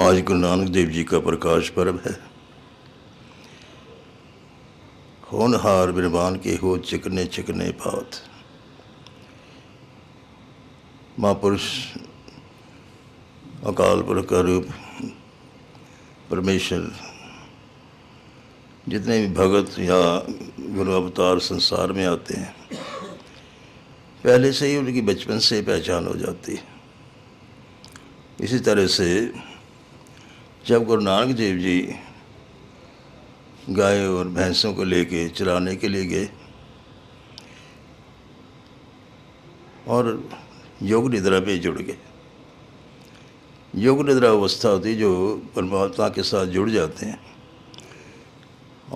आज गुरु नानक देव जी का प्रकाश पर्व है। होनहार बिरबान के हो चिकने चिकने पात। महापुरुष अकाल पुरख का रूप परमेश्वर जितने भी भगत या गुरु अवतार संसार में आते हैं, पहले से ही उनकी बचपन से पहचान हो जाती है। इसी तरह से जब गुरु नानक देव जी गाय और भैंसों को लेके चराने के लिए गए और योग निद्रा में जुड़ गए। योग निद्रा अवस्था होती जो परमात्मा के साथ जुड़ जाते हैं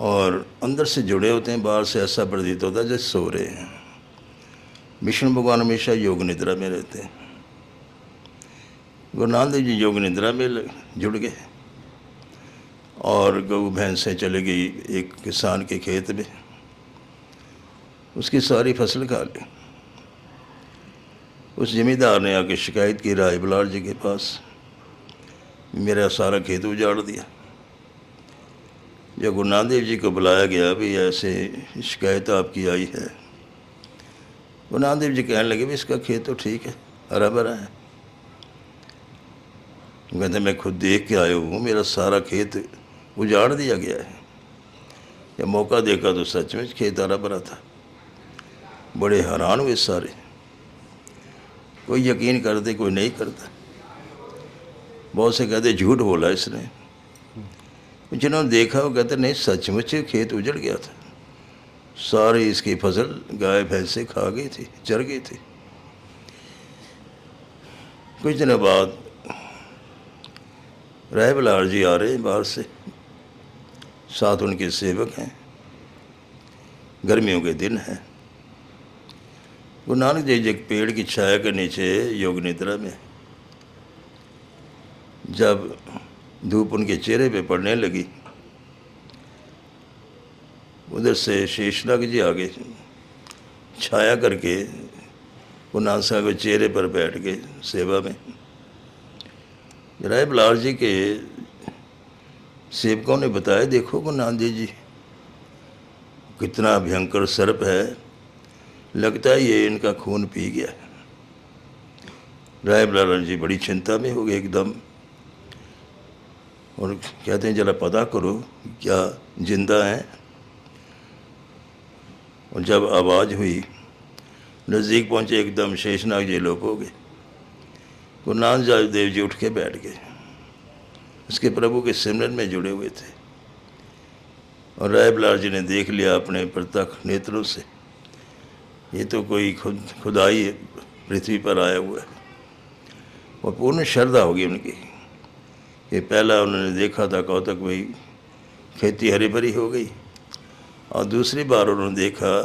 और अंदर से जुड़े होते हैं, बाहर से ऐसा प्रतीत होता है जैसे सो रहे हैं। विष्णु भगवान हमेशा योग निद्रा में रहते हैं। गुरु नानक देव जी योग निद्रा में जुड़ गए और गऊ भैंसें चले गई एक किसान के खेत में, उसकी सारी फसल खा ली। उस जमींदार ने आके शिकायत की राय बलार जी के पास, मेरा सारा खेत उजाड़ दिया। जब गुरु नानक देव जी को बुलाया गया, भी ऐसे शिकायत आपकी आई है। गुरु नानक देव जी कहने लगे भी इसका खेत तो ठीक है, हरा भरा है। कहते मैं खुद देख के आया हूँ, मेरा सारा खेत उजाड़ दिया गया है। जब मौका देखा तो सचमुच खेत हरा भरा था। बड़े हैरान हुए सारे, कोई यकीन करते कोई नहीं करता। बहुत से कहते झूठ बोला इसने। जिन्होंने देखा वो कहते नहीं सचमुच खेत उजड़ गया था, सारी इसकी फसल गाय भैंसे खा गई थी, चर गई थी। कुछ दिनों बाद राय बलार जी आ रहे बाहर से, साथ उनके सेवक हैं। गर्मियों के दिन हैं। गुरु नानक देव जी एक पेड़ की छाया के नीचे योग निद्रा में, जब धूप उनके चेहरे पे पड़ने लगी, उधर से शेषनाग जी आगे छाया करके गुरु नानक साहब के चेहरे पर बैठ गए सेवा में। राय बलार जी के सेवकों ने बताया, देखो गुरु नानक देव जी कितना भयंकर सर्प है, लगता है ये इनका खून पी गया है। राय बलार जी बड़ी चिंता में हो गए एकदम, और कहते हैं जरा पता करो क्या जिंदा हैं। और जब आवाज़ हुई, नज़दीक पहुँचे, एकदम शेषनाग जी लोप हो गए। गुरु नानक देव जी उठ के बैठ गए, उसके प्रभु के सिमरन में जुड़े हुए थे। और राय बलार जी ने देख लिया अपने प्रत्यक्ष नेत्रों से, ये तो कोई खुदाई पृथ्वी पर आया हुआ है। और पूर्ण श्रद्धा होगी उनकी कि पहला उन्होंने देखा था कौतक भाई खेती हरी भरी हो गई, और दूसरी बार उन्होंने देखा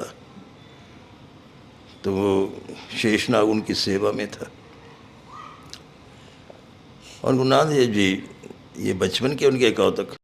तो वो शेषनाग उनकी सेवा में था। और गुरु नानक देव जी ये बचपन के उनके कौतक